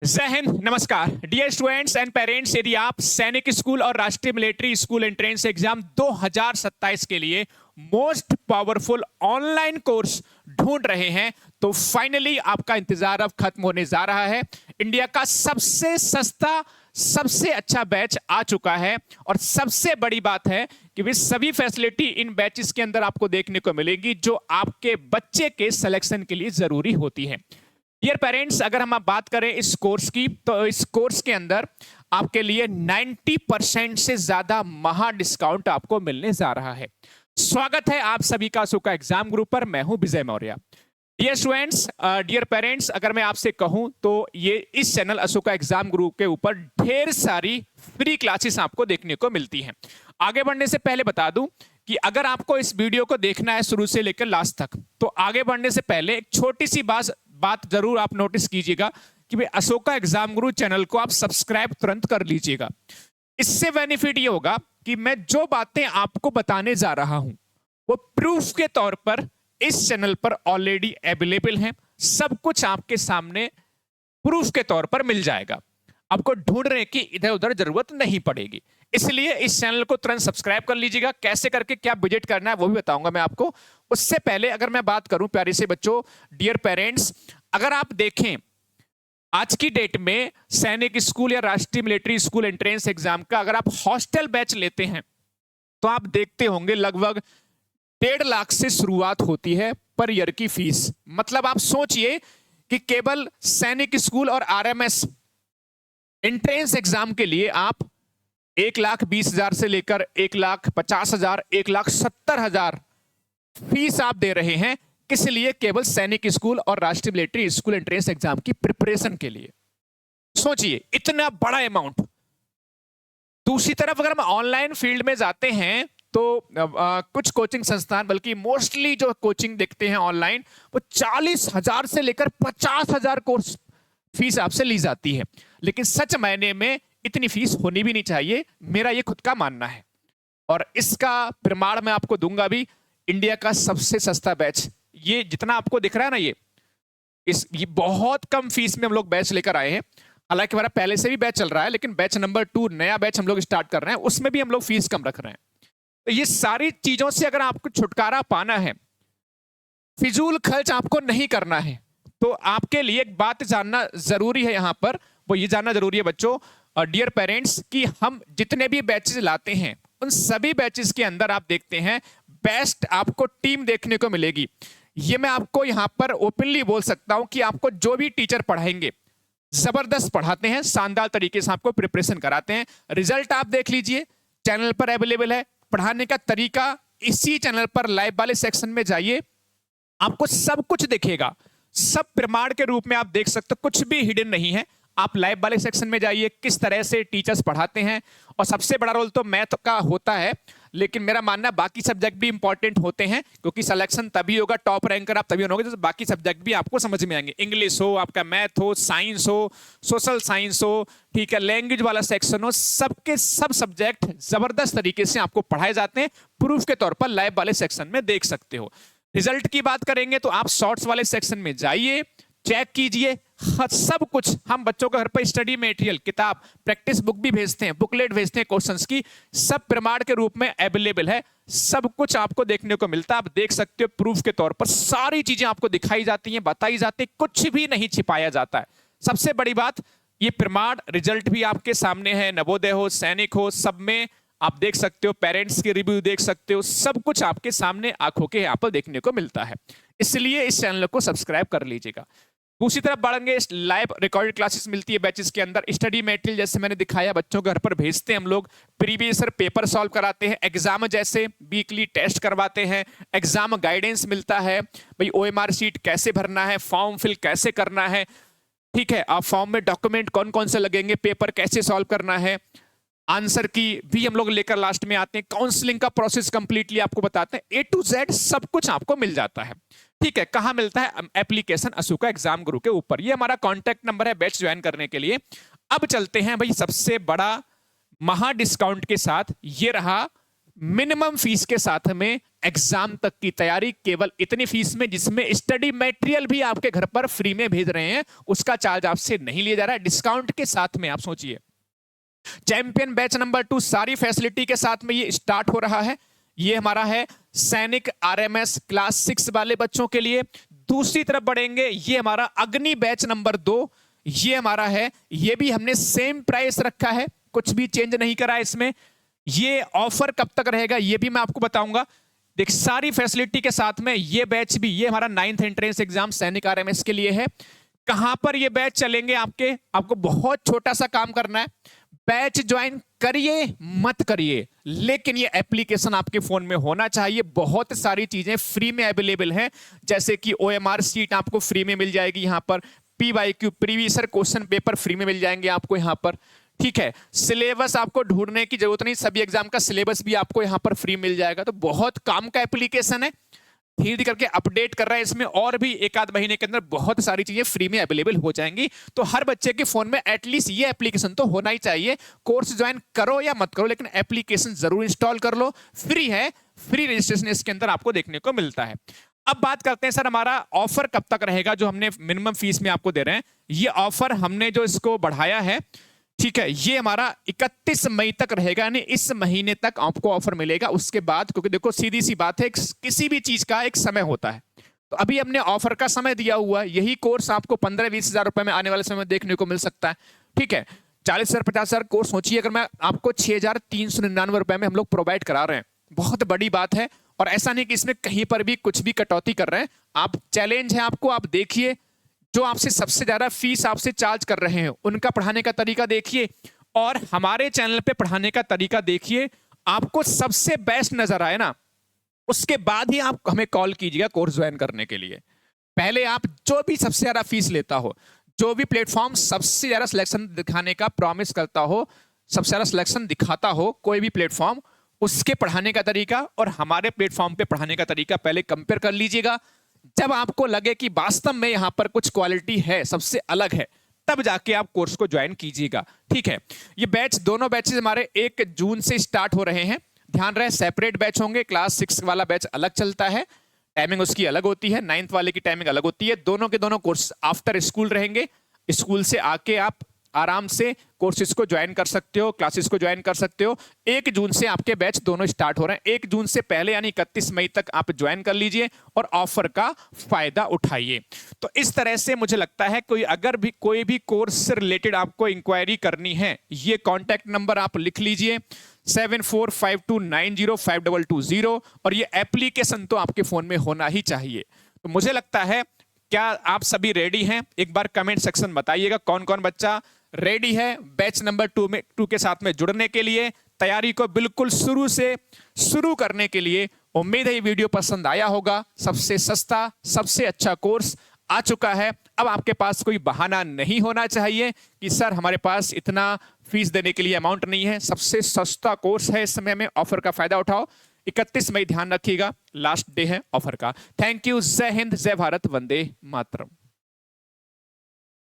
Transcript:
जय हिंद, नमस्कार dear students and parents. यदि आप सैनिक स्कूल और राष्ट्रीय मिलिट्री स्कूल एंट्रेंस एग्जाम 2027 के लिए मोस्ट पावरफुल ऑनलाइन कोर्स ढूंढ रहे हैं तो फाइनली आपका इंतजार अब खत्म होने जा रहा है। इंडिया का सबसे सस्ता, सबसे अच्छा बैच आ चुका है और सबसे बड़ी बात है कि वे सभी फैसिलिटी इन बैचेस के अंदर आपको देखने को मिलेगी जो आपके बच्चे के सिलेक्शन के लिए जरूरी होती है। डियर पेरेंट्स, अगर हम बात करें इस कोर्स की तो इस कोर्स के अंदर आपके लिए 90% से ज्यादा महा डिस्काउंट आपको मिलने जा रहा है। स्वागत है आप सभी का अशोका एग्जाम ग्रुप पर। मैं हूं Vijay Maurya. Dear students, dear parents, अगर मैं आपसे कहूं तो ये इस चैनल अशोका एग्जाम ग्रुप के ऊपर ढेर सारी फ्री क्लासेस आपको देखने को मिलती हैं। आगे बढ़ने से पहले बता दूं कि अगर आपको इस वीडियो को देखना है शुरू से लेकर लास्ट तक तो आगे बढ़ने से पहले एक छोटी सी बात जरूर आप नोटिस कीजिएगा कि भाई अशोका एग्जाम गुरु चैनल को आप सब्सक्राइब तुरंत कर लीजिएगा। इससे बेनिफिट ये होगा कि मैं जो बातें आपको बताने जा रहा हूं वो प्रूफ के तौर पर इस चैनल पर ऑलरेडी अवेलेबल है। सब कुछ आपके सामने प्रूफ के तौर पर मिल जाएगा। आपको ढूंढने की इधर उधर जरूरत नहीं पड़ेगी। इसलिए इस चैनल को तुरंत सब्सक्राइब कर लीजिएगा। कैसे करके क्या विजिट करना है वो भी बताऊंगा मैं आपको। उससे पहले अगर मैं बात करूं प्यारे से बच्चों, डियर पेरेंट्स, अगर आप देखें आज की डेट में सैनिक स्कूल या राष्ट्रीय मिलिट्री स्कूल एंट्रेंस एग्जाम का अगर आप हॉस्टल बैच लेते हैं तो आप देखते होंगे लगभग 1.5 लाख से शुरुआत होती है पर ईयर की फीस। मतलब आप सोचिए कि केवल सैनिक स्कूल और आरएमएस एंट्रेंस एग्जाम के लिए आप 1,20,000 से लेकर 1,50,000, 1,70,000 फीस आप दे रहे हैं। किस लिए? केवल सैनिक स्कूल और राष्ट्रीय मिलिट्री स्कूल एंट्रेंस एग्जाम की प्रिपरेशन के लिए। सोचिए इतना बड़ा अमाउंट। दूसरी तरफ अगर हम ऑनलाइन फील्ड में जाते हैं तो कुछ कोचिंग संस्थान, बल्कि मोस्टली जो कोचिंग देखते हैं ऑनलाइन, वो 40,000 से लेकर 50,000 कोर्स फीस आपसे ली जाती है। लेकिन सच मायने में इतनी फीस होनी भी नहीं चाहिए, मेरा ये खुद का मानना है। और इसका प्रमाण मैं आपको दूंगा भी। इंडिया का सबसे सस्ता बैच, ये जितना आपको दिख रहा है ना, ये बहुत कम फीस में हम लोग बैच लेकर आए हैं। हालांकि हमारा पहले से भी बैच चल रहा है, लेकिन बैच नंबर 2 नया बैच हम लोग स्टार्ट कर रहे हैं, उसमें भी हम लोग फीस कम रख रहे हैं। तो ये सारी चीजों से अगर आपको छुटकारा पाना है, फिजूल खर्च आपको नहीं करना है, तो आपके लिए एक बात जानना जरूरी है। यहां पर वो ये जानना जरूरी है बच्चों, डियर पेरेंट्स, कि हम जितने भी बैचेस लाते हैं उन सभी बैचेस के अंदर आप देखते हैं बेस्ट आपको टीम देखने को मिलेगी। ये मैं आपको यहां पर ओपनली बोल सकता हूं कि आपको जो भी टीचर पढ़ाएंगे जबरदस्त पढ़ाते हैं, शानदार तरीके से आपको प्रिपरेशन कराते हैं। रिजल्ट आप देख लीजिए, चैनल पर अवेलेबल है। पढ़ाने का तरीका इसी चैनल पर लाइव वाले सेक्शन में जाइए, आपको सब कुछ दिखेगा। सब प्रमाण के रूप में आप देख सकते हो, कुछ भी हिडन नहीं है। आप लाइव वाले सेक्शन में जाइए, किस तरह से टीचर्स पढ़ाते हैं। और सबसे बड़ा रोल तो मैथ का होता है, लेकिन मेरा मानना है बाकी सब्जेक्ट भी इंपॉर्टेंट होते हैं, क्योंकि सिलेक्शन तभी होगा, टॉप रैंकर आप तभी होंगे जब बाकी सब्जेक्ट भी आपको समझ में आएंगे। इंग्लिश हो, आपका मैथ हो, साइंस हो, सोशल साइंस हो, ठीक है, लैंग्वेज वाला सेक्शन हो, सबके सब सब्जेक्ट जबरदस्त तरीके से आपको पढ़ाए जाते हैं। प्रूफ के तौर पर लाइव वाले सेक्शन में देख सकते हो। रिजल्ट की बात करेंगे तो आप शॉर्ट्स वाले सेक्शन में जाइए, चेक कीजिए। सब कुछ हम बच्चों को घर पर स्टडी मटेरियल, किताब, प्रैक्टिस बुक भी भेजते हैं, बुकलेट भेजते हैं क्वेश्चंस की, सब प्रमाण के रूप में अवेलेबल है। सब कुछ आपको देखने को मिलता है, आप देख सकते हो। प्रूफ के तौर पर सारी चीजें आपको दिखाई जाती हैं, बताई जाती है, कुछ भी नहीं छिपाया जाता है। सबसे बड़ी बात, ये प्रमाण रिजल्ट भी आपके सामने है, नवोदय हो, सैनिक हो, सब में आप देख सकते हो। पेरेंट्स के रिव्यू देख सकते हो, सब कुछ आपके सामने आंखों के यहाँ पर देखने को मिलता है। इसलिए इस चैनल को सब्सक्राइब कर लीजिएगा। दूसरी तरफ बढ़ेंगे, लाइव रिकॉर्डेड क्लासेस मिलती है बैचेस के अंदर। स्टडी मटेरियल जैसे मैंने दिखाया बच्चों के घर पर भेजते हैं हम लोग, प्रीवियस ईयर पेपर सॉल्व कराते हैं, एग्जाम जैसे वीकली टेस्ट करवाते हैं, एग्जाम गाइडेंस मिलता है, भाई ओएमआर शीट कैसे भरना है, फॉर्म फिल कैसे करना है, ठीक है, आप फॉर्म में डॉक्यूमेंट कौन कौन से लगेंगे, पेपर कैसे सॉल्व करना है, आंसर की भी हम लोग लेकर लास्ट में आते हैं, काउंसलिंग का प्रोसेस कंप्लीटली आपको बताते हैं। A to Z सब कुछ आपको मिल जाता है। ठीक है, कहां मिलता है? एप्लीकेशन अशोका एग्जाम गुरु के ऊपर। ये हमारा कांटेक्ट नंबर है बैच ज्वाइन करने के लिए। अब चलते हैं भाई सबसे बड़ा महा डिस्काउंट के साथ। ये रहा मिनिमम फीस के साथ में एग्जाम तक की तैयारी केवल इतनी फीस में, जिसमें स्टडी मटेरियल भी आपके घर पर फ्री में भेज रहे हैं, उसका चार्ज आपसे नहीं लिया जा रहा है, डिस्काउंट के साथ में। आप सोचिए, चैंपियन बैच नंबर 2 सारी फैसिलिटी के साथ में ये स्टार्ट हो रहा है। ये हमारा है सैनिक आरएमएस क्लास 6 वाले बच्चों के लिए। दूसरी तरफ बढ़ेंगे, ये हमारा अग्नि बैच नंबर 2, ये हमारा है, ये भी हमने सेम प्राइस रखा है, कुछ भी चेंज नहीं करा इसमें। ये ऑफर कब तक रहेगा ये भी मैं आपको बताऊंगा। देख, सारी फैसिलिटी के साथ में ये बैच भी, ये हमारा 9th एंट्रेंस एग्जाम सैनिक आरएमएस के लिए है। कहां पर ये बैच चलेंगे आपको बहुत छोटा सा काम करना है। बैच ज्वाइन करिए मत करिए, लेकिन ये एप्लीकेशन आपके फोन में होना चाहिए। बहुत सारी चीजें फ्री में अवेलेबल हैं, जैसे कि ओएमआर सीट आपको फ्री में मिल जाएगी यहां पर, PYQ previous question paper free में मिल जाएंगे आपको यहां पर, ठीक है। सिलेबस आपको ढूंढने की जरूरत नहीं, सभी एग्जाम का सिलेबस भी आपको यहां पर फ्री मिल जाएगा। तो बहुत काम का एप्लीकेशन है, धीरे धीरे करके अपडेट कर रहा है इसमें, और भी एक आध महीने के अंदर बहुत सारी चीजें फ्री में अवेलेबल हो जाएंगी। तो हर बच्चे के फोन में एटलीस्ट ये एप्लीकेशन तो होना ही चाहिए। कोर्स ज्वाइन करो या मत करो, लेकिन एप्लीकेशन जरूर इंस्टॉल कर लो, फ्री है, फ्री रजिस्ट्रेशन इसके अंदर आपको देखने को मिलता है। अब बात करते हैं सर, हमारा ऑफर कब तक रहेगा जो हमने मिनिमम फीस में आपको दे रहे हैं। ये ऑफर हमने जो इसको बढ़ाया है, ठीक है, ये हमारा 31 मई तक रहेगा, यानी इस महीने तक आपको ऑफर मिलेगा। उसके बाद, क्योंकि देखो सीधी सी बात है, किसी भी चीज का एक समय होता है, तो अभी हमने ऑफर का समय दिया हुआ है। यही कोर्स आपको 15-20 हजार रुपए में आने वाले समय में देखने को मिल सकता है, ठीक है। 40,000 50,000 कोर्स सोचिए, अगर मैं आपको 6,399 रुपए में हम लोग प्रोवाइड करा रहे हैं, बहुत बड़ी बात है। और ऐसा नहीं कि इसमें कहीं पर भी कुछ भी कटौती कर रहे हैं, आप चैलेंज है आपको, आप देखिए जो आपसे सबसे ज्यादा फीस आपसे चार्ज कर रहे हैं उनका पढ़ाने का तरीका देखिए, और हमारे चैनल पे पढ़ाने का तरीका देखिए। आपको सबसे बेस्ट नजर आए ना, उसके बाद ही आप हमें कॉल कीजिएगा कोर्स ज्वाइन करने के लिए। पहले आप जो भी सबसे ज्यादा फीस लेता हो, जो भी प्लेटफॉर्म सबसे ज्यादा सिलेक्शन दिखाने का प्रॉमिस करता हो, सबसे ज्यादा सिलेक्शन दिखाता हो कोई भी प्लेटफॉर्म, उसके पढ़ाने का तरीका और हमारे प्लेटफॉर्म पे पढ़ाने का तरीका पहले कंपेयर कर लीजिएगा। जब आपको लगे कि वास्तव में यहां पर कुछ क्वालिटी है, सबसे अलग है, तब जाके आप कोर्स को ज्वाइन कीजिएगा, ठीक है। ये बैच, दोनों बैचेस हमारे 1 जून से स्टार्ट हो रहे हैं। ध्यान रहे, सेपरेट बैच होंगे। क्लास 6 वाला बैच अलग चलता है, टाइमिंग उसकी अलग होती है, 9th वाले की टाइमिंग अलग होती है। दोनों के दोनों कोर्स आफ्टर स्कूल रहेंगे। स्कूल से आके आप आराम से कोर्सेज को ज्वाइन कर सकते हो, क्लासेस को ज्वाइन कर सकते हो। 1 जून से आपके बैच दोनों स्टार्ट हो रहे हैं। 1 जून से पहले यानी 31 मई तक आप ज्वाइन कर लीजिए और ऑफर का फायदा उठाइए। तो इस तरह से मुझे लगता है अगर भी कोई भी कोर्स से रिलेटेड आपको इंक्वायरी करनी है, ये कॉन्टैक्ट नंबर आप लिख लीजिए 7452905220, और ये एप्लीकेशन तो आपके फोन में होना ही चाहिए। तो मुझे लगता है, क्या आप सभी रेडी हैं? एक बार कमेंट सेक्शन बताइएगा कौन कौन बच्चा रेडी है बैच नंबर 2 के साथ में जुड़ने के लिए, तैयारी को बिल्कुल शुरू से शुरू करने के लिए। उम्मीद है ये वीडियो पसंद आया होगा। सबसे सस्ता, सबसे अच्छा कोर्स आ चुका है। अब आपके पास कोई बहाना नहीं होना चाहिए कि सर हमारे पास इतना फीस देने के लिए अमाउंट नहीं है। सबसे सस्ता कोर्स है इस समय में, ऑफर का फायदा उठाओ। 31 मई ध्यान रखिएगा, लास्ट डे है ऑफर का। Thank you. जय हिंद, जय भारत, वंदे मातरम।